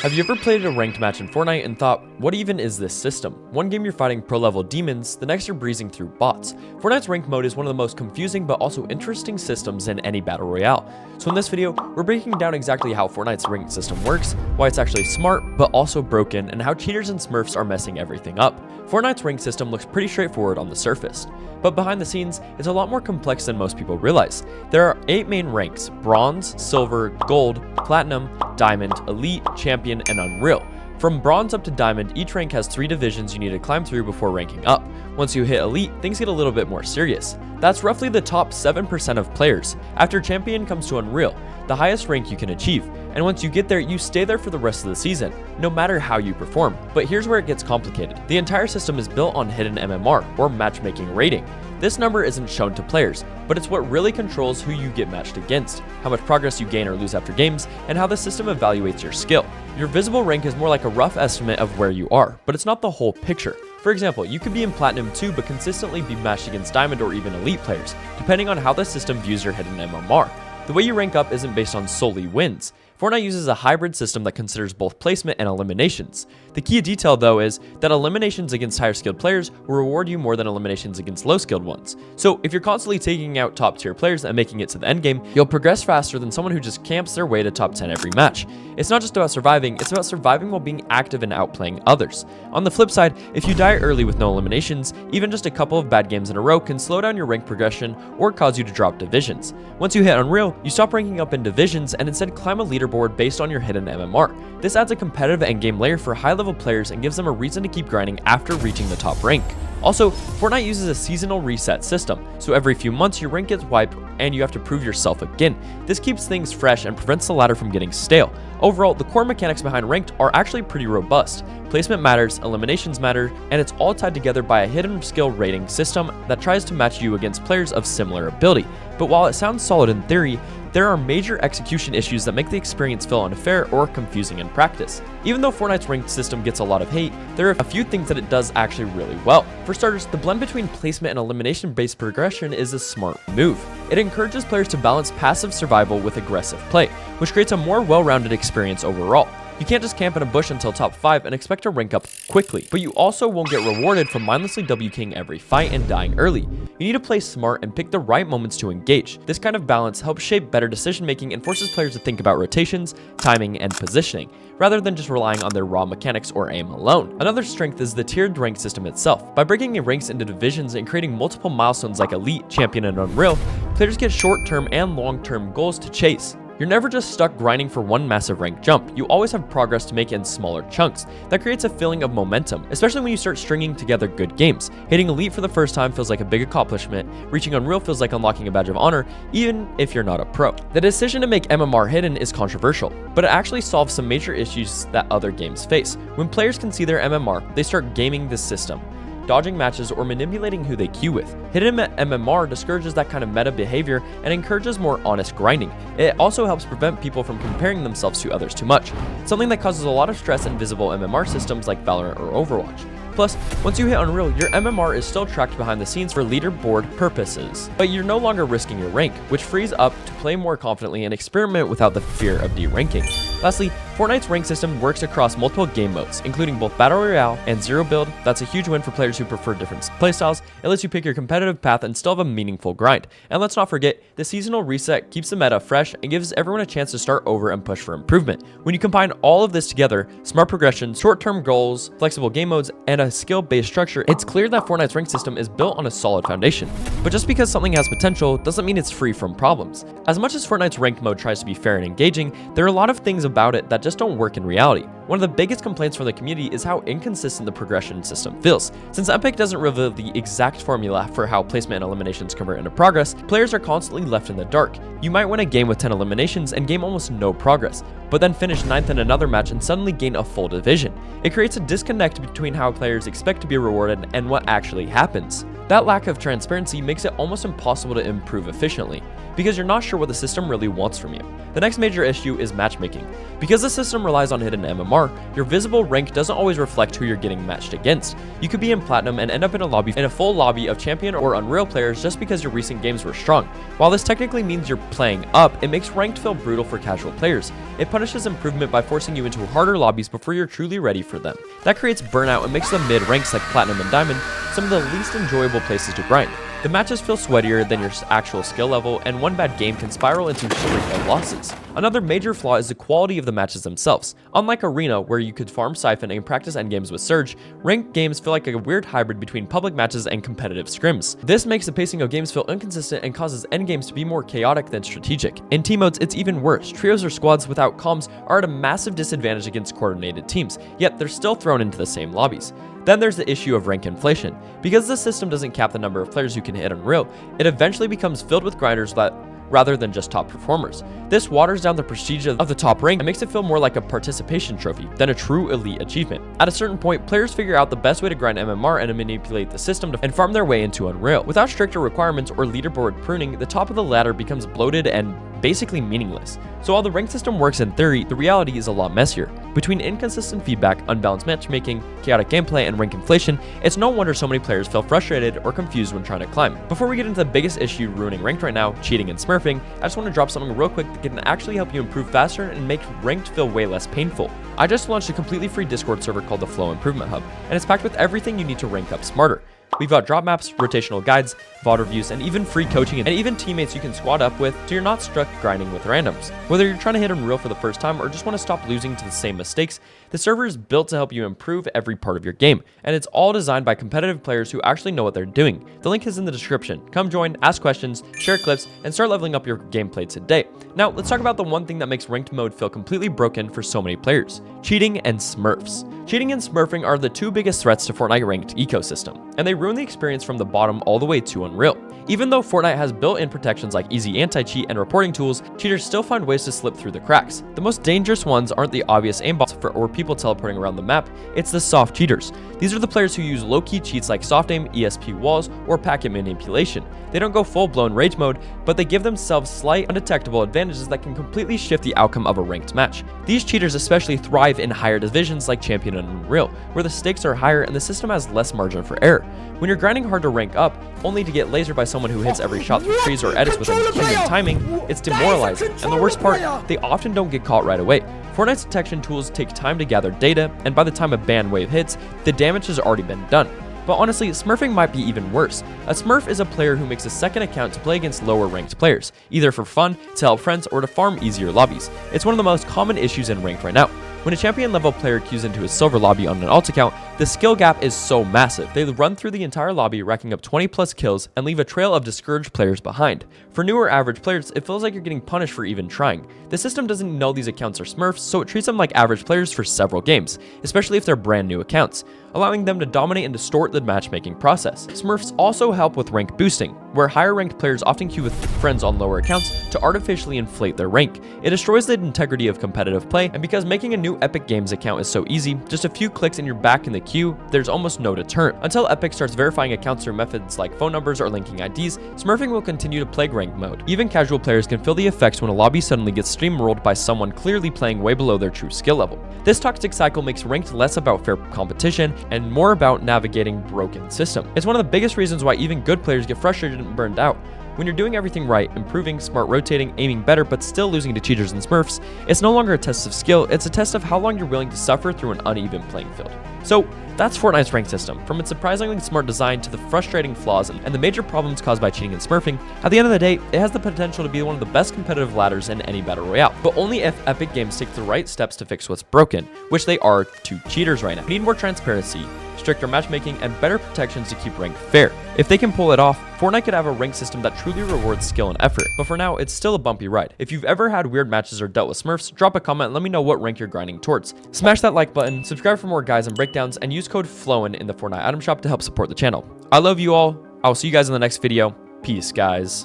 Have you ever played a ranked match in Fortnite and thought, what even is this system? One game you're fighting pro-level demons, the next you're breezing through bots. Fortnite's ranked mode is one of the most confusing but also interesting systems in any battle royale. So in this video, we're breaking down exactly how Fortnite's ranked system works, why it's actually smart but also broken, and how cheaters and smurfs are messing everything up. Fortnite's ranked system looks pretty straightforward on the surface, but behind the scenes, it's a lot more complex than most people realize. There are 8 main ranks: Bronze, Silver, Gold, Platinum, Diamond, Elite, Champion, and Unreal. From Bronze up to Diamond, each rank has 3 divisions you need to climb through before ranking up. Once you hit Elite, things get a little bit more serious. That's roughly the top 7% of players. After Champion comes to Unreal, the highest rank you can achieve. And once you get there, you stay there for the rest of the season, no matter how you perform. But here's where it gets complicated. The entire system is built on hidden MMR, or matchmaking rating. This number isn't shown to players, but it's what really controls who you get matched against, how much progress you gain or lose after games, and how the system evaluates your skill. Your visible rank is more like a rough estimate of where you are, but it's not the whole picture. For example, you could be in Platinum 2 but consistently be matched against Diamond or even Elite players, depending on how the system views your hidden MMR. The way you rank up isn't based on solely wins. Fortnite uses a hybrid system that considers both placement and eliminations. The key detail though is that eliminations against higher skilled players will reward you more than eliminations against low skilled ones. So if you're constantly taking out top tier players and making it to the end game, you'll progress faster than someone who just camps their way to top 10 every match. It's not just about surviving, it's about surviving while being active and outplaying others. On the flip side, if you die early with no eliminations, even just a couple of bad games in a row can slow down your rank progression or cause you to drop divisions. Once you hit Unreal, you stop ranking up in divisions and instead climb a leaderboard based on your hidden MMR. This adds a competitive endgame layer for high-level players and gives them a reason to keep grinding after reaching the top rank. Also, Fortnite uses a seasonal reset system, so every few months your rank gets wiped and you have to prove yourself again. This keeps things fresh and prevents the ladder from getting stale. Overall, the core mechanics behind ranked are actually pretty robust. Placement matters, eliminations matter, and it's all tied together by a hidden skill rating system that tries to match you against players of similar ability. But while it sounds solid in theory, there are major execution issues that make the experience feel unfair or confusing in practice. Even though Fortnite's ranked system gets a lot of hate, there are a few things that it does actually really well. For starters, the blend between placement and elimination-based progression is a smart move. It encourages players to balance passive survival with aggressive play, which creates a more well-rounded experience overall. You can't just camp in a bush until top 5 and expect to rank up quickly, but you also won't get rewarded for mindlessly WKing every fight and dying early. You need to play smart and pick the right moments to engage. This kind of balance helps shape better decision making and forces players to think about rotations, timing, and positioning, rather than just relying on their raw mechanics or aim alone. Another strength is the tiered rank system itself. By breaking your ranks into divisions and creating multiple milestones like Elite, Champion, and Unreal, players get short-term and long-term goals to chase. You're never just stuck grinding for one massive rank jump. You always have progress to make in smaller chunks. That creates a feeling of momentum, especially when you start stringing together good games. Hitting Elite for the first time feels like a big accomplishment. Reaching Unreal feels like unlocking a badge of honor, even if you're not a pro. The decision to make MMR hidden is controversial, but it actually solves some major issues that other games face. When players can see their MMR, they start gaming the system, dodging matches, or manipulating who they queue with. Hidden MMR discourages that kind of meta behavior and encourages more honest grinding. It also helps prevent people from comparing themselves to others too much, something that causes a lot of stress in visible MMR systems like Valorant or Overwatch. Plus, once you hit Unreal, your MMR is still tracked behind the scenes for leaderboard purposes, but you're no longer risking your rank, which frees up to play more confidently and experiment without the fear of deranking. Lastly, Fortnite's rank system works across multiple game modes, including both Battle Royale and Zero Build. That's a huge win for players who prefer different playstyles. It lets you pick your competitive path and still have a meaningful grind. And let's not forget, the seasonal reset keeps the meta fresh and gives everyone a chance to start over and push for improvement. When you combine all of this together, smart progression, short-term goals, flexible game modes, and a skill-based structure, it's clear that Fortnite's rank system is built on a solid foundation. But just because something has potential doesn't mean it's free from problems. As much as Fortnite's ranked mode tries to be fair and engaging, there are a lot of things about it that just don't work in reality. One of the biggest complaints from the community is how inconsistent the progression system feels. Since Epic doesn't reveal the exact formula for how placement and eliminations convert into progress, players are constantly left in the dark. You might win a game with 10 eliminations and gain almost no progress, but then finish 9th in another match and suddenly gain a full division. It creates a disconnect between how players expect to be rewarded and what actually happens. That lack of transparency makes it almost impossible to improve efficiently. because you're not sure what the system really wants from you. The next major issue is matchmaking. Because the system relies on hidden MMR, your visible rank doesn't always reflect who you're getting matched against. You could be in Platinum and end up in a full lobby of Champion or Unreal players just because your recent games were strong. While this technically means you're playing up, it makes ranked feel brutal for casual players. It punishes improvement by forcing you into harder lobbies before you're truly ready for them. That creates burnout and makes the mid ranks like Platinum and Diamond some of the least enjoyable places to grind. The matches feel sweatier than your actual skill level, and one bad game can spiral into a streak of losses. Another major flaw is the quality of the matches themselves. Unlike Arena, where you could farm Siphon and practice endgames with Surge, ranked games feel like a weird hybrid between public matches and competitive scrims. This makes the pacing of games feel inconsistent and causes endgames to be more chaotic than strategic. In team modes, it's even worse. Trios or squads without comms are at a massive disadvantage against coordinated teams, yet they're still thrown into the same lobbies. Then there's the issue of rank inflation. Because the system doesn't cap the number of players who can hit Unreal, it eventually becomes filled with grinders rather than just top performers. This waters down the prestige of the top rank and makes it feel more like a participation trophy than a true elite achievement. At a certain point, players figure out the best way to grind MMR and to manipulate the system and farm their way into Unreal. Without stricter requirements or leaderboard pruning, the top of the ladder becomes bloated and basically meaningless. So while the rank system works in theory, the reality is a lot messier. Between inconsistent feedback, unbalanced matchmaking, chaotic gameplay, and rank inflation, it's no wonder so many players feel frustrated or confused when trying to climb. Before we get into the biggest issue ruining ranked right now, cheating and smurfing, I just want to drop something real quick that can actually help you improve faster and make ranked feel way less painful. I just launched a completely free Discord server called the Flow Improvement Hub, and it's packed with everything you need to rank up smarter. We've got drop maps, rotational guides, VOD reviews, and even free coaching, and even teammates you can squad up with so you're not stuck grinding with randoms. Whether you're trying to hit Unreal for the first time or just want to stop losing to the same mistakes, the server is built to help you improve every part of your game, and it's all designed by competitive players who actually know what they're doing. The link is in the description. Come join, ask questions, share clips, and start leveling up your gameplay today. Now, let's talk about the one thing that makes ranked mode feel completely broken for so many players: cheating and smurfs. Cheating and smurfing are the two biggest threats to Fortnite ranked ecosystem, and they ruin the experience from the bottom all the way to Unreal. Even though Fortnite has built-in protections like easy anti-cheat and reporting tools, cheaters still find ways to slip through the cracks. The most dangerous ones aren't the obvious aimbots or people teleporting around the map, it's the soft cheaters. These are the players who use low-key cheats like soft aim, ESP walls, or packet manipulation. They don't go full-blown rage mode, but they give themselves slight, undetectable advantages that can completely shift the outcome of a ranked match. These cheaters especially thrive in higher divisions like Champion and Unreal, where the stakes are higher and the system has less margin for error. When you're grinding hard to rank up, only to get lasered by someone who hits every shot through trees or edits with unhuman timing, it's demoralizing, and the worst part, they often don't get caught right away. Fortnite's detection tools take time to gather data, and by the time a ban wave hits, the damage has already been done. But honestly, smurfing might be even worse. A smurf is a player who makes a second account to play against lower ranked players, either for fun, to help friends, or to farm easier lobbies. It's one of the most common issues in ranked right now. When a champion level player queues into a silver lobby on an alt account, the skill gap is so massive. They run through the entire lobby, racking up 20 plus kills and leave a trail of discouraged players behind. For newer average players, it feels like you're getting punished for even trying. The system doesn't know these accounts are smurfs, so it treats them like average players for several games, especially if they're brand new accounts, allowing them to dominate and distort the matchmaking process. Smurfs also help with rank boosting, where higher ranked players often queue with friends on lower accounts to artificially inflate their rank. It destroys the integrity of competitive play, and because making a new Epic Games account is so easy, just a few clicks and you're back in the queue, there's almost no deterrent. Until Epic starts verifying accounts through methods like phone numbers or linking IDs, smurfing will continue to plague ranked mode. Even casual players can feel the effects when a lobby suddenly gets steamrolled by someone clearly playing way below their true skill level. This toxic cycle makes ranked less about fair competition and more about navigating broken system. It's one of the biggest reasons why even good players get frustrated and burned out. When you're doing everything right, improving, smart rotating, aiming better, but still losing to cheaters and smurfs, it's no longer a test of skill, it's a test of how long you're willing to suffer through an uneven playing field. So that's Fortnite's rank system. From its surprisingly smart design to the frustrating flaws and the major problems caused by cheating and smurfing, at the end of the day, it has the potential to be one of the best competitive ladders in any battle royale, but only if Epic Games take the right steps to fix what's broken, which they are to cheaters right now. We need more transparency, stricter matchmaking, and better protections to keep rank fair. If they can pull it off, Fortnite could have a rank system that truly rewards skill and effort, but for now, it's still a bumpy ride. If you've ever had weird matches or dealt with smurfs, drop a comment and let me know what rank you're grinding towards. Smash that like button, subscribe for more guides and breakdowns, and use code FLOWIN in the Fortnite item shop to help support the channel. I love you all. I'll see you guys in the next video. Peace, guys.